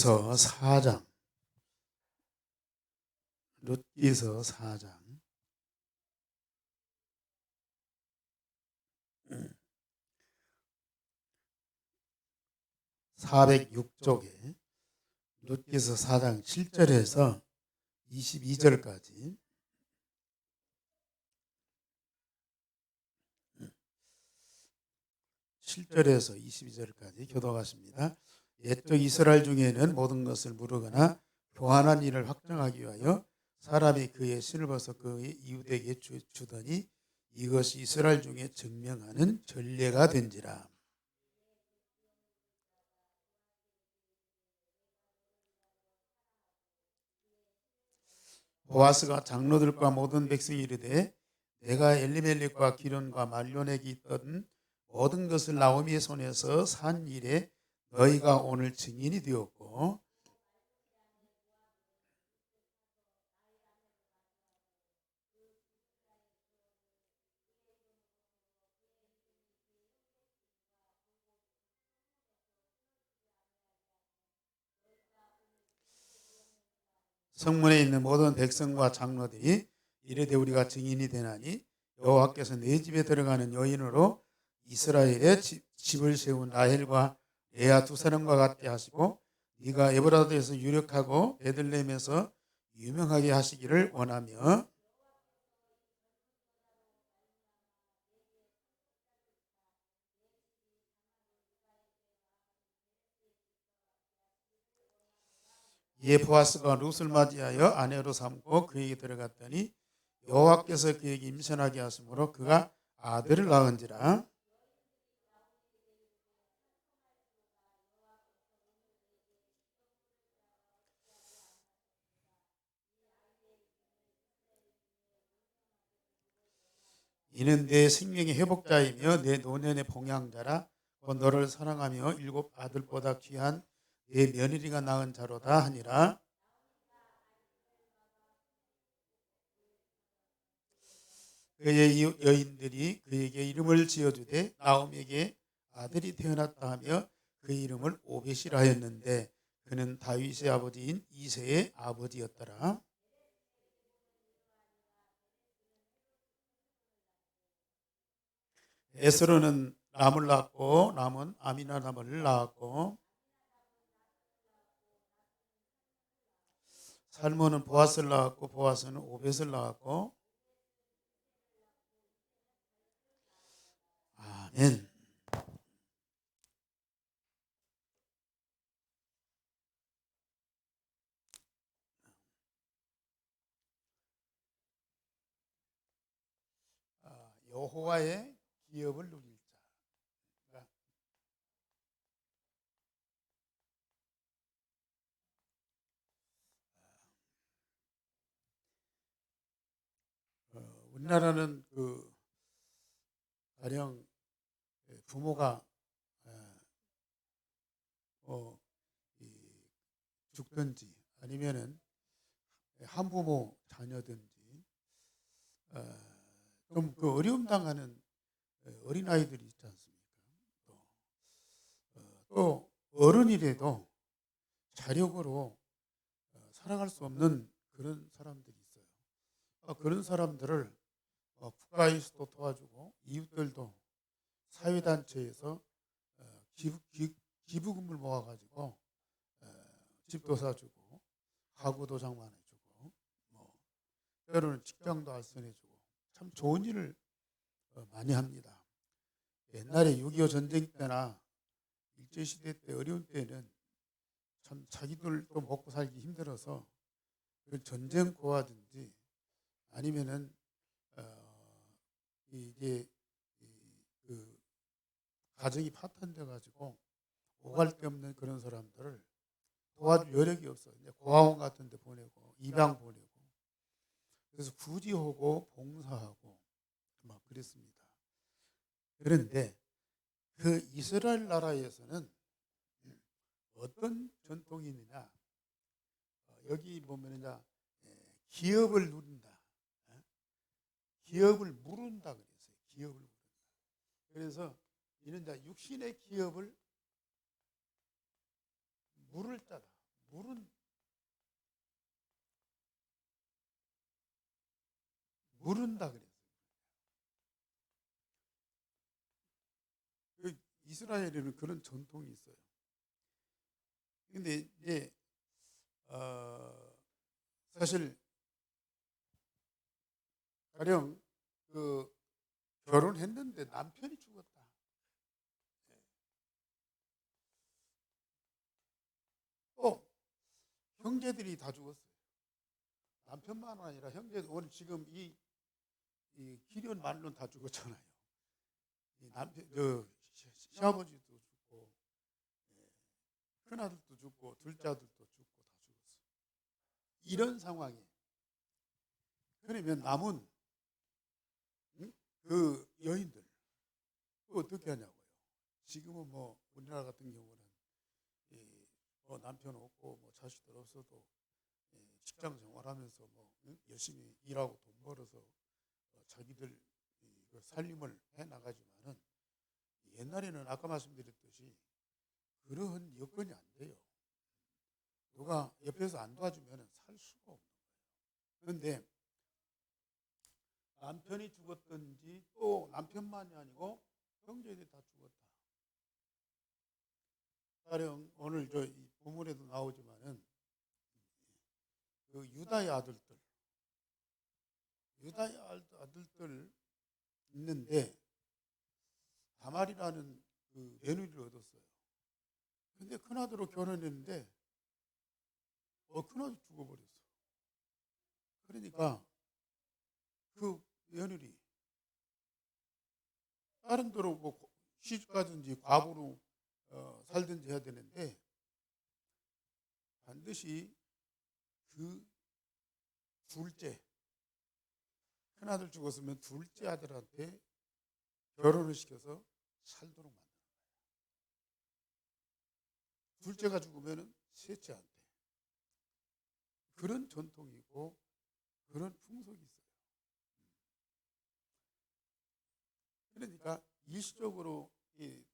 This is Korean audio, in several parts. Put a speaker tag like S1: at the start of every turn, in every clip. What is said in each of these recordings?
S1: 룻기서 4장. 룻기서 4장. 406쪽에 룻기서 4장 7절에서 22절까지. (7절에서) 22절까지 교독하십니다. 옛적 이스라엘 중에는 모든 것을 물으거나 교환한 일을 확정하기 위하여 사람이 그의 신을 벗어 그의 이웃에게 주더니 이것이 이스라엘 중에 증명하는 전례가 된지라. 보아스가 장로들과 모든 백성이 이르되 내가 엘리멜렉과 기론과 말론에게 있던 모든 것을 나오미의 손에서 산 일에 너희가 오늘 증인이 되었고 성문에 있는 모든 백성과 장로들이 이르되 우리가 증인이 되나니 여호와께서 내 집에 들어가는 여인으로 이스라엘의 집을 세운 라헬과 레아 두 사람과 같게 하시고 네가 에브라도에서 유력하고 베들레헴에서 유명하게 하시기를 원하며 이에 보아스가 룻을 맞이하여 아내로 삼고 그에게 들어갔더니 여호와께서 그에게 임신하게 하심으로 그가 아들을 낳은지라. 이는 내 생명의 회복자이며 내 노년의 봉양자라. 너를 사랑하며 일곱 아들보다 귀한 내 며느리가 낳은 자로다 하니라. 그의 여인들이 그에게 이름을 지어주되 나옴에게 아들이 태어났다 하며 그 이름을 오벳이라 하였는데 그는 다윗의 아버지인 이새의 아버지였더라. 에스로는 람을 낳았고 람은 아미나답을 낳았고 살몬은 보아스를 낳았고 보아스는 오벳을 낳았고 아멘. 여호와의 기업을 누릴 자. 우리나라는 가령 부모가 죽든지 아니면은 한부모 자녀든지 좀 어려움 당하는 어린아이들이 있지 않습니까? 또 어른이라도 자력으로 살아갈 수 없는 그런 사람들이 있어요. 그런 사람들을 국가에서도 도와주고 이웃들도 사회단체에서 기부금을 모아가지고 집도 사주고 가구도 장만해주고 때로는 직장도 알선해주고 참 좋은 일을 많이 합니다. 옛날에 6.25 전쟁 때나 일제시대 때 어려운 때는 참 자기들도 먹고 살기 힘들어서 전쟁 고하든지 아니면은 이게 가정이 파탄돼 가지고 오갈 데 없는 그런 사람들을 도와줄 여력이 없어요. 고아원 같은 데 보내고 입양 보내고 그래서 구제하고 봉사하고 막 그랬습니다. 그런데 그 이스라엘 나라에서는 어떤 전통이 있느냐, 여기 보면 이제 기업을 누린다, 기업을 무른다 그랬어요. 기업을 무른다. 그래서 이는 이제 육신의 기업을 물을 자다, 물은다 그랬어요. 이스라엘에는 그런 전통이 있어요. 근데 이제 사실 가령 그 결혼했는데 남편이 죽었다. 또 형제들이 다 죽었어요. 남편만 아니라 형제들 오늘 지금 이 기련 말론 다 죽었잖아요. 이 남편 시아버지도 죽고 큰아들도 죽고 둘째 아들도 죽고 다 죽었어요. 이런 상황에 그러면 남은 그 여인들 어떻게 하냐고요. 지금은 뭐 우리나라 같은 경우는 뭐 남편 없고 뭐 자식들 없어도 직장 생활하면서 뭐 열심히 일하고 돈 벌어서 자기들 그 살림을 해 나가지만은 옛날에는 아까 말씀드렸듯이 그런 여건이 안 돼요. 누가 옆에서 안 도와주면 살 수가 없는 거예요. 그런데 남편이 죽었든지 또 남편만이 아니고 형제들이 다 죽었다. 가령 오늘 저 본문에도 나오지만은 그 유다의 아들들 있는데 다말이라는 그 며느리를 얻었어요. 근데 큰아들로 결혼했는데 큰아들 죽어버렸어. 그러니까 그 며느리 다른 데로 뭐 시집 가든지 과부로 살든지 해야 되는데 반드시 그 둘째 큰아들 죽었으면 둘째 아들한테 결혼을 시켜서 살도록 만드는 거예요. 둘째가 죽으면 셋째한테. 그런 전통이 있고 그런 풍속이 있어요. 그러니까 일시적으로 이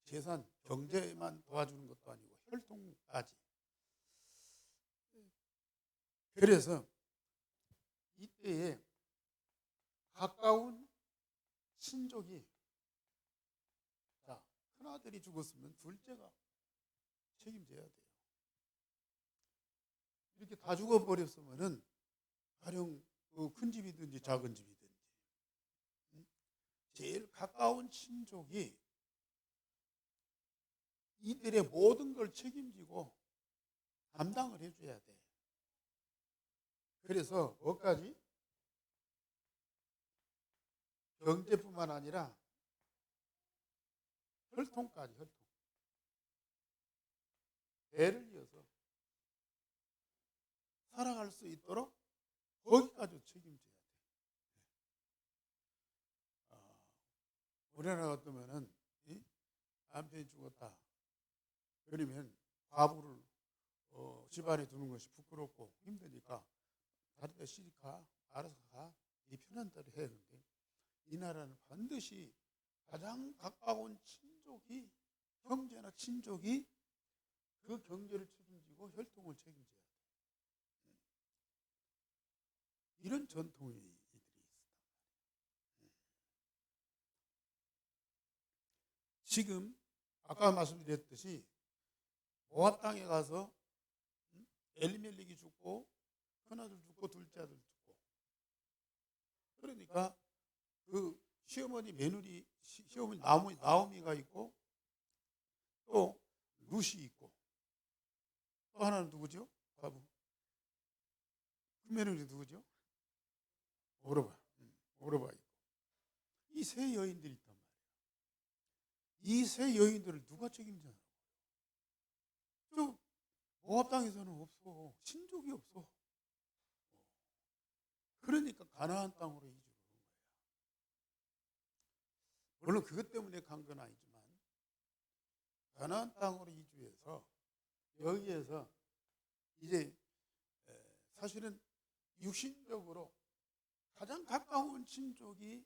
S1: 재산, 경제만 도와주는 것도 아니고 혈통까지. 그래서 이때에 가까운 친족이 큰아들이 죽었으면 둘째가 책임져야 돼요. 이렇게 다 죽어버렸으면은 가령 큰 집이든지 작은 집이든지 제일 가까운 친족이 이들의 모든 걸 책임지고 담당을 해줘야 돼. 그래서 뭐까지? 경제뿐만 아니라 혈통까지, 혈통. 배를 이어서 살아갈 수 있도록 거기까지 책임져야 돼. 우리나라 같으면은 남편이 죽었다. 그러면 과부를 집안에 두는 것이 부끄럽고 힘드니까 다른 데 시집 가, 알아서 가, 네 편한 대로 해. 근데 이 나라는 반드시 가장 가까운 친족이, 형제나 친족이 그 경제를 책임지고 혈통을 책임져야 돼. 이런 전통이 이들이 있었다. 지금 아까 말씀드렸듯이 모압 땅에 가서 엘리멜렉이 죽고 큰아들 죽고 둘째 아들 죽고 그러니까 그 시어머니 며느리 시어머니 나오미가 있고 또 룻이 있고 또 하나는 누구죠? 과부. 그 며느리 누구죠? 오르바 있고 이 세 여인들이 있단 말이에요. 이 세 여인들을 누가 책임져요? 모압 땅에서는 없어. 친족이 없어. 그러니까 가나안 땅으로 이주를 온 거예요. 물론 그것 때문에 간 건 아니지만 가나안 땅으로 이주해서 여기에서 이제 사실은 육신적으로 가장 가까운 친족이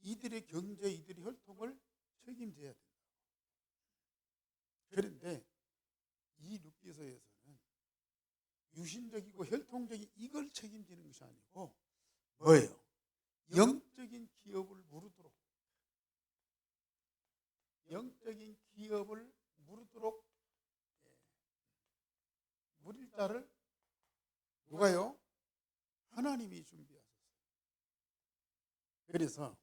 S1: 이들의 경제, 이들의 혈통을 책임져야 된다. 그런데 이 룻기서에서는 유신적이고 혈통적인 이걸 책임지는 것이 아니고 뭐예요? 영적인 기업을 무르도록, 영적인 기업을 무르도록 무릴 자를 누가요? 하나님이 준비하셨어요. 그래서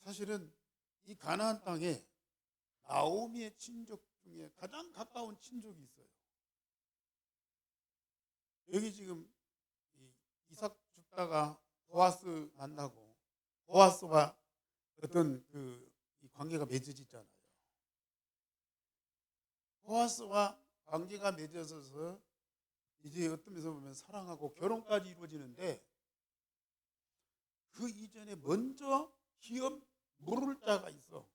S1: 사실은 이 가나안 땅에 나오미의 친족 중에 가장 가까운 친족이 있어요. 여기 지금 이삭 죽다가 보아스 만나고 보아스와 어떤 이 관계가 맺어지잖아요. 보아스와 관계가 맺어져서 이제 어떤 면에서 보면 사랑하고 결혼까지 이루어지는데 그 이전에 먼저 기업 물을 자가 있어.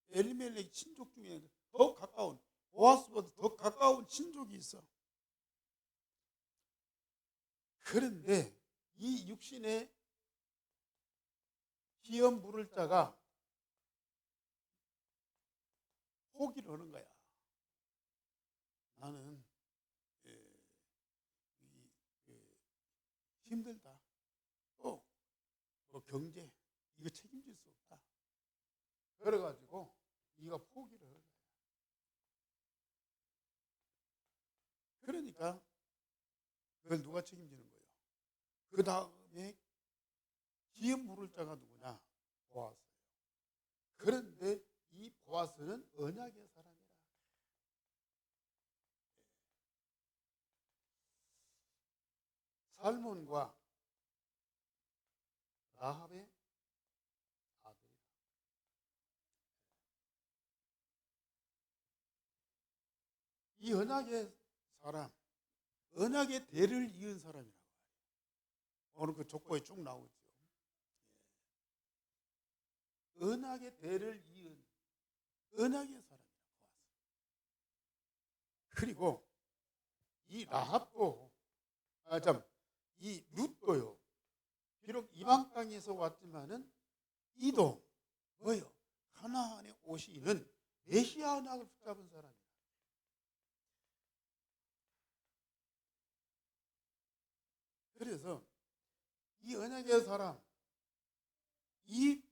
S1: 엘리멜렉 친족 중에 더 가까운, 보아스보다 더 가까운 친족이 있어. 그런데 이 육신의 기업 물을 자가 포기를 하는 거야. 나는 힘들다. 또 경제 이거 책임질 수 없다. 그래가지고 네가 포기를 하는 거야. 그러니까 그걸 누가 책임지는 거예요? 그 다음에 기업 물을 자가 누구냐? 보아스예요. 그런데 이 보아스는 언약의 사람이라. 살몬과 라합의 아들이다. 이 언약의 사람, 언약의 대를 이은 사람이라고 해요. 오늘 그 족보에 쭉 나오죠. 언약의 대를 이은 언약의 사람이라고 하세요. 그리고 이 라합도 이 룻도요. 비록 이방 땅에서 왔지만은 이도 뭐요? 가나안에 오시는 메시아 언약을 붙잡은 사람이에요. 그래서 이 언약의 사람, 이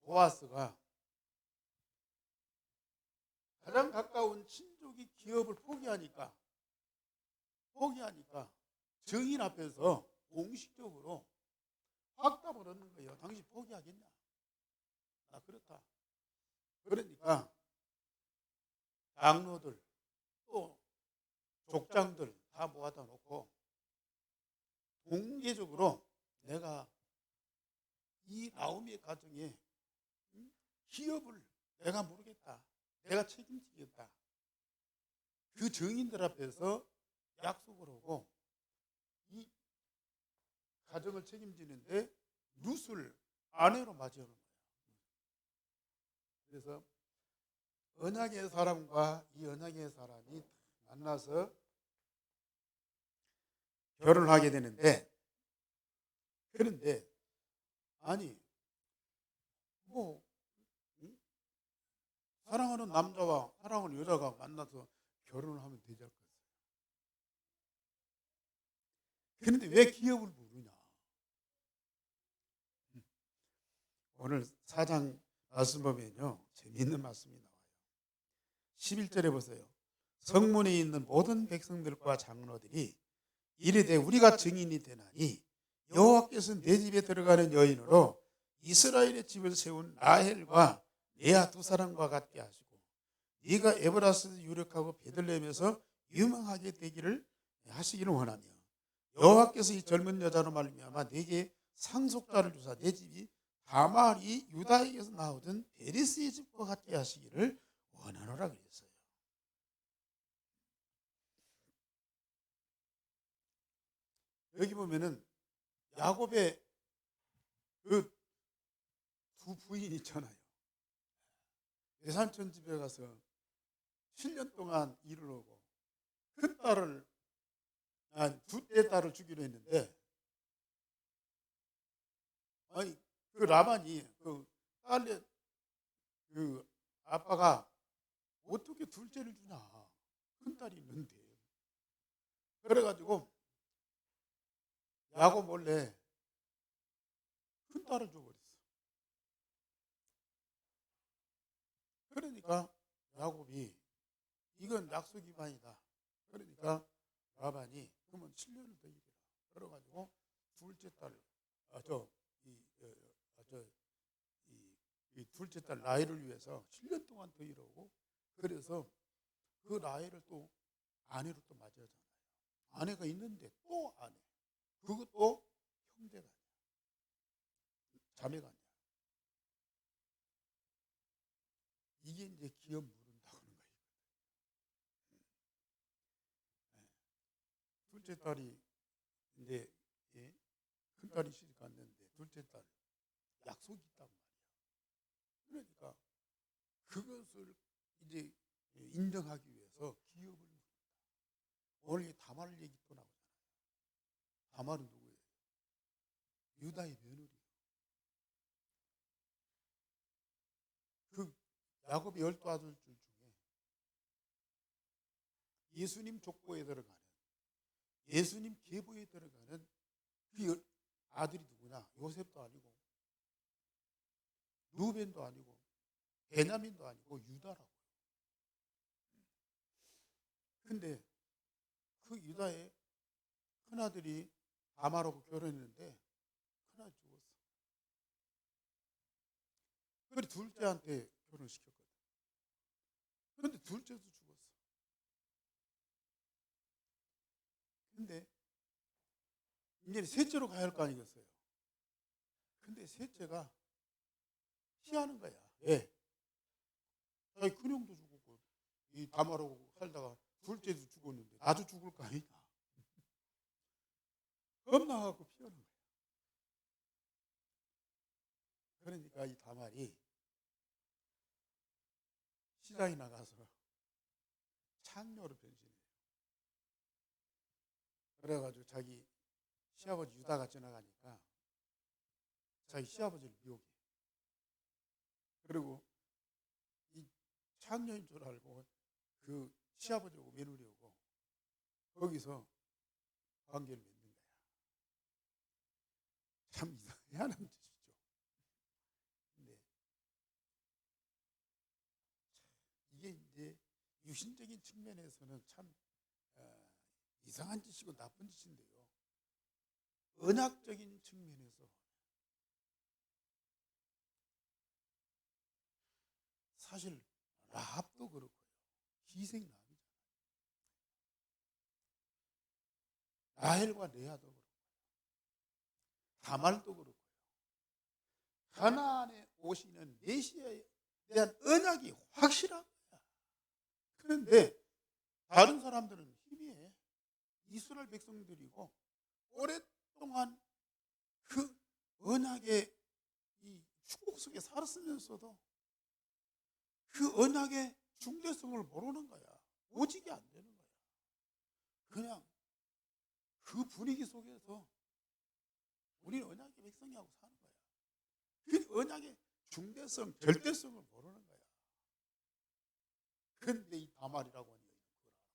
S1: 보아스가 가장 가까운 친족이 기업을 포기하니까 증인 앞에서 공식적으로 확답을 하는 거예요. 당신 포기하겠냐? 나 그렇다. 그러니까 장로들 또 족장들 다 모아다 놓고 공개적으로 내가 이 나오미의 가정에 기업을 내가 모르겠다. 내가 책임지겠다. 그 증인들 앞에서 약속을 하고 이 가정을 책임지는데 룻을 아내로 맞이하는 거예요. 그래서 언약의 사람과 이 언약의 사람이 만나서 결혼을 하게 되는데, 그런데 아니 사랑하는 남자와 사랑하는 여자가 만나서 결혼을 하면 되지 않겠어요? 그런데 왜 기업을 모르냐? 오늘 4장 말씀 보면요, 재미있는 말씀이 나와요. 11절에 보세요. 성문에 있는 모든 백성들과 장로들이 이르되 우리가 증인이 되나니 여호와께서 내 집에 들어가는 여인으로 이스라엘의 집을 세운 라헬과 레아 두 사람과 같게 하시고 네가 에브라스에서 유력하고 베들레헴에서 유명하게 되기를 하시기를 원하며 여호와께서 이 젊은 여자로 말미암아 네게 상속자를 주사 내 집이 다말이 유다에게서 나오던 베리스의 집과 같게 하시기를 원하노라 그랬어요. 여기 보면은 야곱의 그 두 부인 있잖아요. 외삼촌 집에 가서 7년 동안 일을 하고 큰 딸을 둘째 딸을 주기로 했는데, 아니 그 라반이 그 딸의 그 아빠가 어떻게 둘째를 주냐, 큰 딸이 있는데. 그래가지고 야곱 몰래 큰 딸을 줘버렸어. 그러니까 야곱이 이건 약속 위반이다. 그러니까 라반이 그러면 7년을 더 일해라. 그래가지고 둘째 딸, 이 둘째 딸 라헬을 위해서 7년 동안 더 일하고, 그래서 그 라헬을 또 아내로 또 맞이하잖아요. 아내가 있는데 또 아내, 그것도 형제가 아니야, 자매가 아니야. 이게 이제 기업 무른다고 하는 거예요. 둘째 딸이 이제, 예? 큰 딸이 시집 갔는데 둘째 딸 약속이 있단 말이야. 그러니까 그것을 이제 인정하기 위해서 기업을 묻는다. 오늘 이 다말 얘기 또 나오잖아요. 다말은 누구예요? 유다의 며느리예요. 그 야곱의 12아들 중에 예수님 족보에 들어가는, 예수님 계보에 들어가는 그 아들이 누구냐? 요셉도 아니고 루벤도 아니고 베냐민도 아니고 유다라고. 근데 그 유다의 큰아들이 다말하고 결혼했는데 큰아들 죽었어. 그래 둘째한테 결혼시켰거든. 그런데 둘째도 죽었어. 근데 이제 셋째로 가야 할 거 아니겠어요. 근데 셋째가 피하는 거야. 왜? 자기 큰형도 죽었고 이 다말하고 살다가 둘째도 죽었는데 나도 죽을 거 아니냐. 겁나갖고 피하는 거야. 그러니까 이 다말이 시장에 나가서 창녀로 변신해요. 그래가지고 자기 시아버지 유다가 지나가니까 자기 시아버지를 미혹해. 그리고 이 창녀인 줄 알고 그 시아버지하고 며느리하고 거기서 관계를 맺는 거야. 참 희한한 짓이죠. 근데 이게 이제 유신적인 측면에서는 참 이상한 짓이고 나쁜 짓인데요. 언약적인 측면에서 사실 라합도 그렇고요. 희생남이잖아요. 라헬과 레아도 그렇고요. 다말도 그렇고요. 가나안에 오시는 메시아에 대한 언약이 확실한 거야. 그런데 다른 사람들은 희미해. 이스라엘 백성들이고 오랫동안 그 언약의 이 축복 속에 살았으면서도 그 언약의 중대성을 모르는 거야. 오직이 안 되는 거야. 그냥 그 분위기 속에서 우리는 언약의 백성이하고 사는 거야. 그 언약의 중대성, 절대성을 모르는 거야. 그런데 이 다말이라고 하는 여인은 그걸 알아.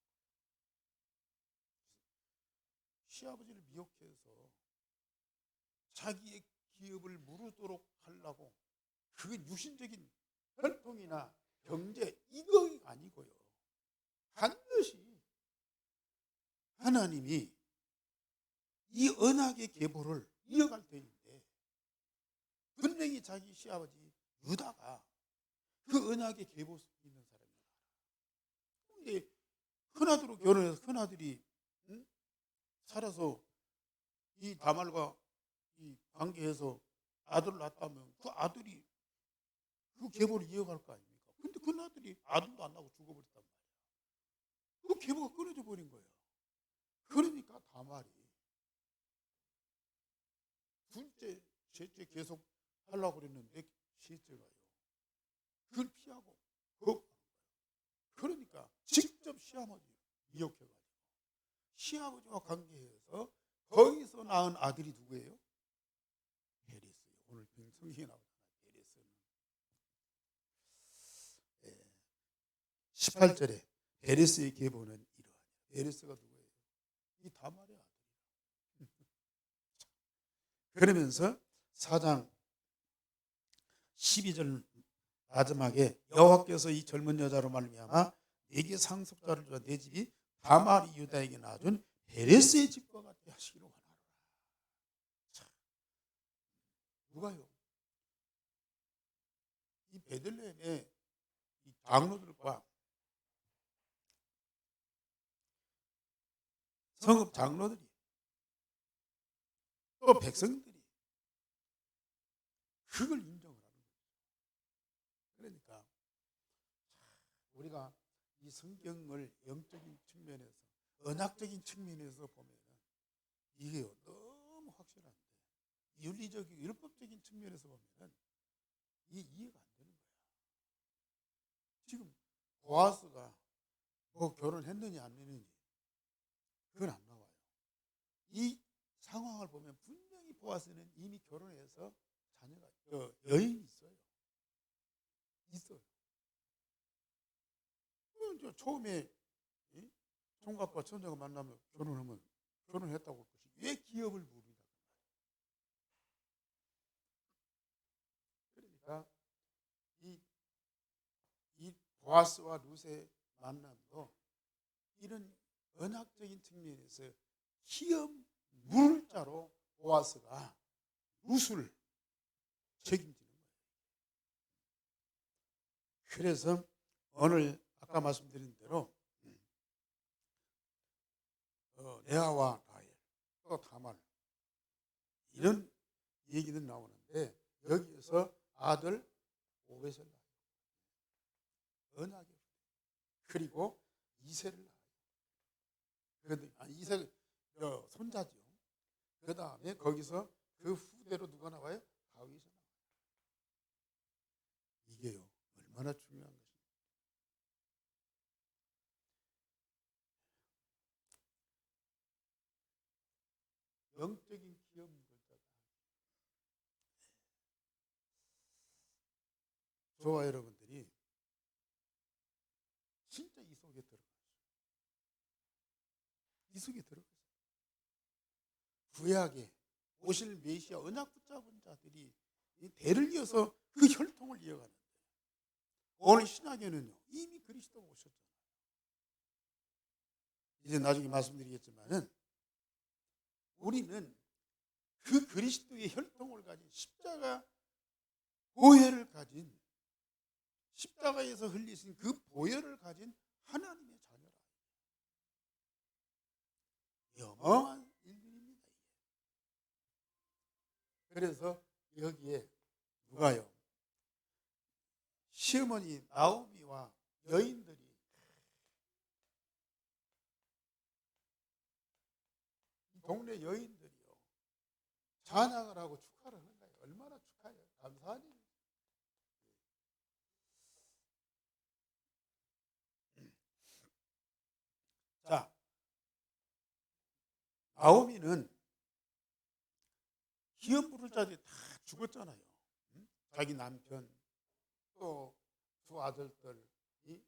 S1: 시아버지를 미혹해서 자기의 기업을 무르도록 하려고, 그게 유신적인 혈통이나 경제 이거 아니고요. 반드시 하나님이 이 언약의 계보를 이어갈 때인데 분명히 자기 시아버지 유다가 그 언약의 계보 속에 있는 사람이라. 그런데 큰아들로 결혼해서 큰아들이 살아서 이 다말과 이 관계해서 아들을 낳았다면 그 아들이 그 계보를 이어갈 거 아닙니까? 근데 큰아들이 아들도 안 낳고 죽어버렸단 말이야. 그 계보가 끊어져 버린 거예요. 그러니까 다말이 둘째, 셋째 계속 하려고 그랬는데 셋째가요. 그걸 피하고 거부하는 거예요. 그러니까 직접 시아버지 미혹해가지고 시아버지와 관계해서 거기서 낳은 아들이 누구예요? 베레스예요. 오늘 성경에 나오잖아요. 베레스는 18절에 베레스의 계보는 이러하니라. 베레스가 누구예요? 이 다말의 아들이야. 그러면서 4장 12절 마지막에 여호와께서 이 젊은 여자로 말미암아 내게 상속자를 주어 내 집이 다말이 유다에게 낳아준 베레스의 집과 같게 하시기로 원하노라. 누가요? 이 베들레헴의 이 장로들과 성읍 장로들이 또 백성들이 그걸 인정을 하는 거예요. 그러니까 우리가 이 성경을 영적인 측면에서 언약적인 측면에서 보면 이게 너무 확실한데 윤리적이고 율법적인 측면에서 보면 이 이해가 안 되는 거야. 지금 보아스가 뭐 결혼했느냐 안 했느냐 그건 안 나와요. 이 상황을 보면 분명히 보아스는 이미 결혼해서 자녀가 여인이 있어요. 처음에 총각과 처녀가 만나면 결혼하면 결혼했다고 할 것이 왜 기업을 부르냐. 그러니까 이 보아스와 룻의 만남도 이런 언약적인 측면에서 기업 물자로 보아스가 룻을 책임지는 거예요. 그래서 오늘 아까 말씀드린 대로 레아와 라헬 또 다말 이런 얘기는 나오는데 여기에서 아들 오벳을 낳아요. 언약의 그리고 이세를 낳아요. 그런데 이세 손자죠. 그 다음에 거기서 그 후대로 누가 나와요? 다윗이 나와요. 이게요 얼마나 중요한 것입니까? 영적인 기업 물자가 저와 여러분들이 진짜 이 속에 들어가죠. 이 속에 들어가죠. 구약에 오실 메시아 언약 붙잡은 자들이 대를 이어서 그 혈통을 이어가는데 오늘 신약에는요 이미 그리스도가 오셨잖아요. 이제 나중에 말씀드리겠지만은 우리는 그 그리스도의 혈통을 가진 십자가 보혈을 가진 십자가에서 흘리신 그 보혈을 가진 하나님의 자녀라. 어마어마한 일들입니다. 그래서 여기에 누가요? 시어머니 나오미와 여인들이 동네 여인들이요 찬양을 하고 축하를 하는 거예요. 얼마나 축하해요. 감사한 일이에요. 자, 나오미는 기업 부를 자들이 다 죽었잖아요. 자기 남편 또 두 아들들 이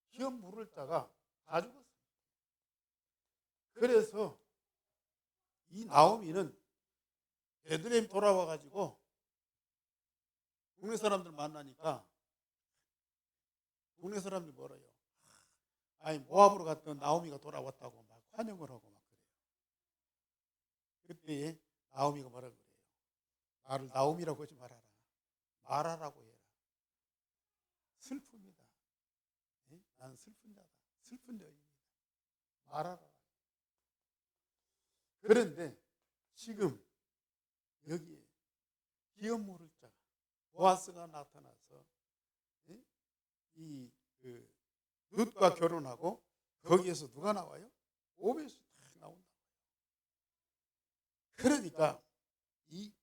S1: 기업 부를 자가 다 죽었어요. 그래서 이 나오미는 베들레헴 돌아와 가지고 동네 사람들 만나니까 동네 사람들이 뭐래요? 아니 모압으로 갔던 나오미가 돌아왔다고 막 환영을 하고 막 그래요. 그때 나오미가 뭐라고 그래요? 나를 나오미라고 하지 말아라. 말하라고 해라. 슬픕니다. 나는 슬픈 자다. 슬픈 여인이다. 말하라. 그런데 지금 여기에 기업 모를 자가 보아스가 나타나서 이 룻과 결혼하고 거기에서 누가 나와요? 오벳이 딱 나온다. 그러니까 이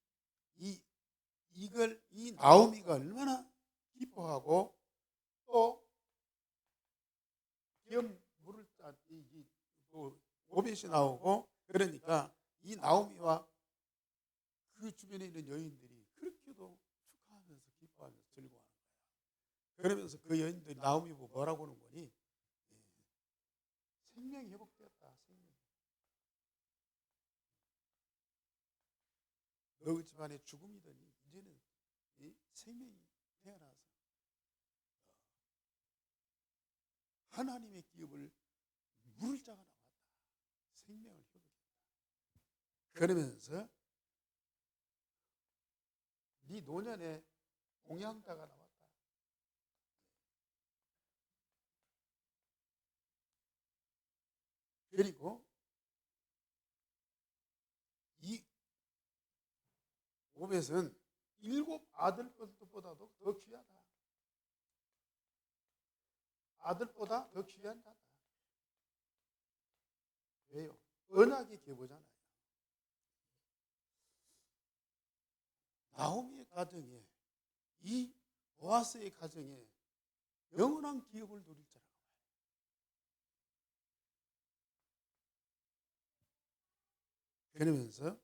S1: 나오미가 얼마나 기뻐하고 또 기업 물을 짜 오벳이 나오고 그러니까 이 나오미와 그 주변에 있는 여인들이 그렇게도 축하하면서 기뻐하면서 즐거워하는 거야. 그러면서 그 여인들이 나오미 보고 뭐라고 하는 거니? 생명이 회복되었다. 생명. 그 집안의 죽음이더니 이제는 이 생명이 태어나서 하나님의 기업을 물을 자가 나왔다. 생명을 회복했다. 그러면서 네 노년에 공양자가 나왔다. 그리고 이 오벳은 7 아들 것보다도 더 귀하다. 아들보다 더 귀한 자다. 왜요? 언약의 계보잖아요. 나오미의 가정에, 이 보아스의 가정에 영원한 기업을 누릴 자라고 말해요. 그러면서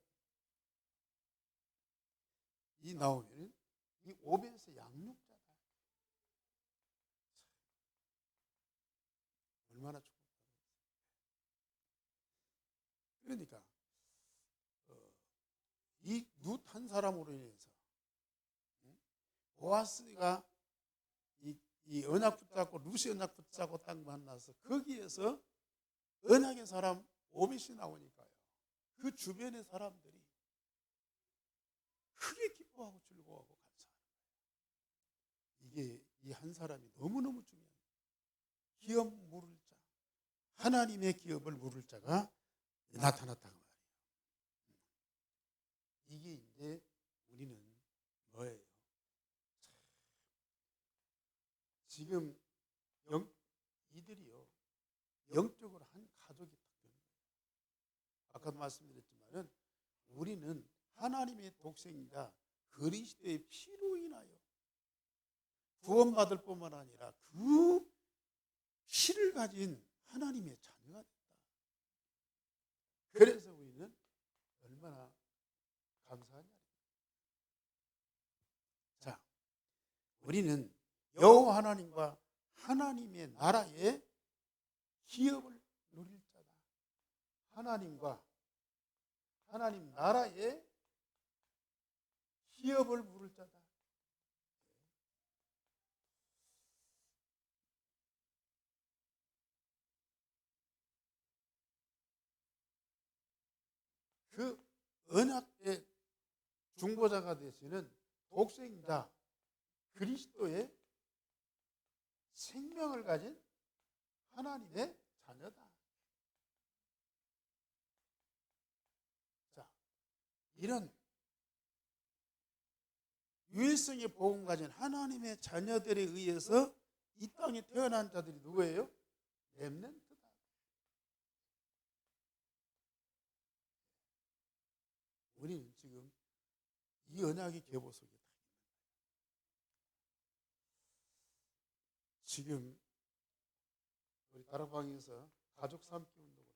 S1: 이 나오미는 이 오벳의 양육자다. 얼마나 축복받았어요. 그러니까 이 룻 한 사람으로 인해서 보아스가 이 언약 붙잡고 룻이 언약 붙잡고 딱 만나서 거기에서 언약의 사람 오벳이 나오니까요. 그 주변의 사람들이 크게 기뻐하고 즐거워하고 감사하는 거예요. 이게 이 한 사람이 너무너무 중요해요. 기업 물을 자, 하나님의 기업을 물을 자가 나타났다고 말이에요. 이게 이제 우리는 뭐예요? 지금 이들이요 영적으로 한 가족이 딱 되는 거예요. 아까도 말씀드렸지만은 우리는 하나님의 독생자 그리스도의 피로 인하여 구원받을 뿐만 아니라 그 피를 가진 하나님의 자녀가 됐다. 그래서 우리는 얼마나 감사하냐. 자, 우리는 여호와 하나님과 하나님의 나라의 기업을 누릴 자다. 하나님과 하나님 나라의 기업을 물을 자다. 그 언약의 중보자가 되시는 독생자 그리스도의 생명을 가진 하나님의 자녀다. 자, 이런 유일성의 복음 가진 하나님의 자녀들에 의해서 이 땅에 태어난 자들이 누구예요? 렘넌트다. 우리는 지금 이 언약의 계보 속에 다 있는 거예요. 지금 우리 다락방에서 가족 삼기 운동을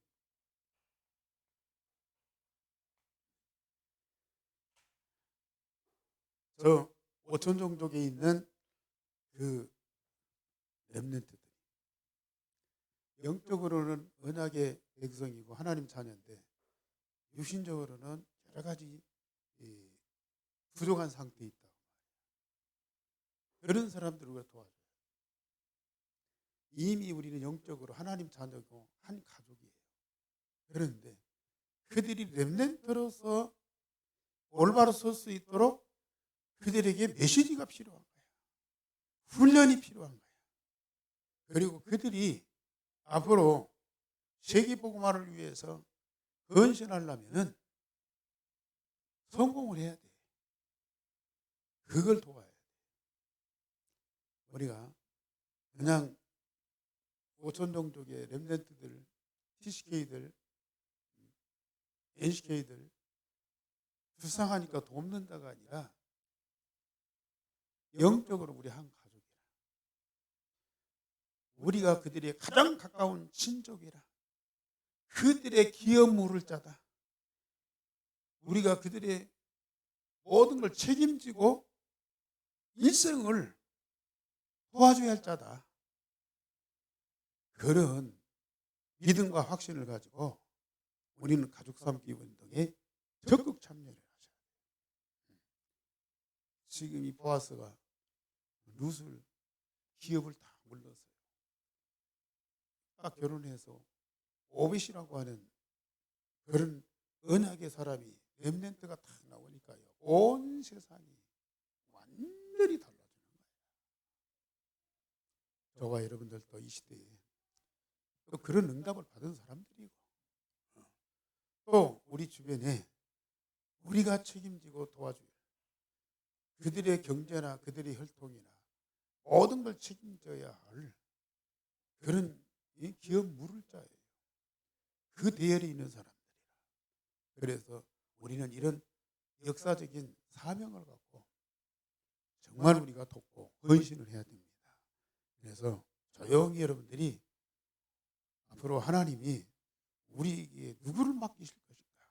S1: 저 오천 종족에 있는 그 렘넌트들이 영적으로는 언약의 백성이고 하나님 자녀인데 육신적으로는 여러 가지 부족한 상태에 있다고 말해요. 그런 사람들을 우리가 도와줘요. 이미 우리는 영적으로 하나님 자녀고 한 가족이에요. 그런데 그들이 렘넌트로서 올바로 설 수 있도록 그들에게 메시지가 필요한 거야. 훈련이 필요한 거야. 그리고 그들이 앞으로 세계복음화를 위해서 헌신하려면 성공을 해야 돼. 그걸 도와야 돼. 우리가 그냥 5천 종족의 렘넌트들, TCK들, NCK들 불쌍하니까 돕는다가 아니라 영적으로 우리 한 가족이라. 우리가 그들의 가장 가까운 친족이라. 그들의 기업 물을 자다. 우리가 그들의 모든 걸 책임지고 일생을 도와줘야 할 자다. 그런 믿음과 확신을 가지고 우리는 가족 삼기 운동에 적극 참여를 하셔야 돼요. 지금 이 보아스가 룻을 기업을 다 물렀어요. 딱 결혼해서 오벳이라고 하는 그런 언약의 사람이 렘넌트가 딱 나오니까요. 온 세상이 완전히 달라지는 거예요. 저와 여러분들도 이 시대에 또 그런 응답을 받은 사람들이고 또 우리 주변에 우리가 책임지고 도와줘야 그들의 경제나 그들의 혈통이나 모든 걸 책임져야 할 그런 기업 물을 자예요. 그 대열에 있는 사람들이라. 그래서 우리는 이런 역사적인 사명을 갖고 정말 우리가 돕고 헌신을 해야 됩니다. 그래서 조용히 여러분들이 앞으로 하나님이 우리에게 누구를 맡기실 것인가,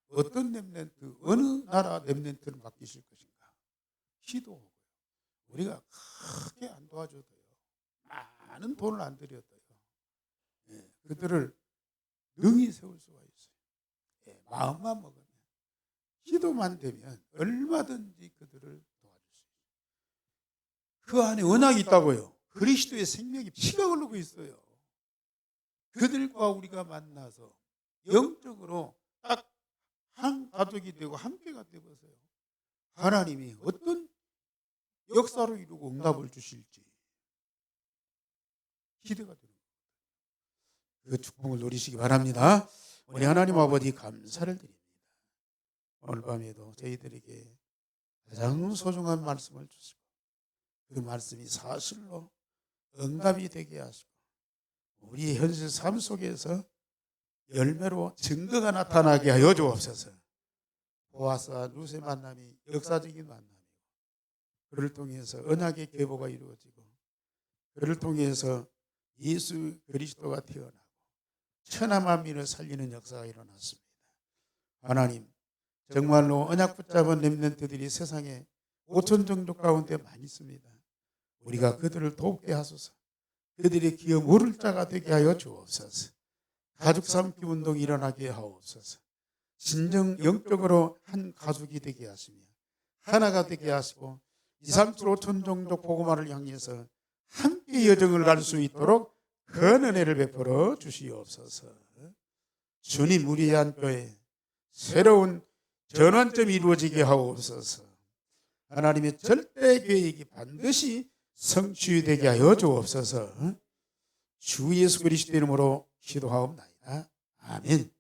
S1: 어떤 렘넌트, 어느 나라 렘넌트를 맡기실 것인가 기도하고요. 우리가 크게 안 도와줘도요, 많은 돈을 안 들여도요, 그들을 능히 세울 수가 있어요. 마음만 먹으면, 기도만 되면 얼마든지 그들을 도와줄 수 있어요. 그 안에 언약이 있다고요. 그리스도의 생명이 피가 흐르고 있어요. 그들과 우리가 만나서 영적으로 딱 한 가족이 되고 함께가 되어서요, 하나님이 어떤 역사로 이루고 응답을 주실지 기대가 되는 거예요. 그 축복을 누리시기 바랍니다. 우리 하나님 아버지 감사를 드립니다. 오늘 밤에도 저희들에게 가장 소중한 말씀을 주시고 그 말씀이 사실로 응답이 되게 하시고 우리의 현실 삶 속에서 열매로 증거가 나타나게 하여 주옵소서. 보아스와 룻의 만남이 역사적인 만남이고 그를 통해서 언약의 계보가 이루어지고 그를 통해서 예수 그리스도가 태어나고 천하 만민을 살리는 역사가 일어났습니다. 하나님, 정말로 언약 붙잡은 렘넌트들이 세상에 5천 정도 가운데 많이 있습니다. 우리가 그들을 돕게 하소서. 그들의 기업 물을 자가 되게 하여 주옵소서. 가족 삼기 운동이 일어나게 하옵소서. 진정 영적으로 한 가족이 되게 하시며 하나가 되게 하시고 2, 3천, 5천 정도 복음화를 향해서 함께 여정을 갈 수 있도록 그 은혜를 베풀어 주시옵소서. 주님, 우리 안교회 새로운 전환점이 이루어지게 하옵소서. 하나님의 절대 계획이 반드시 성취되게 하여 주옵소서. 주 예수 그리스도 이름으로 기도하옵나이다. 아멘.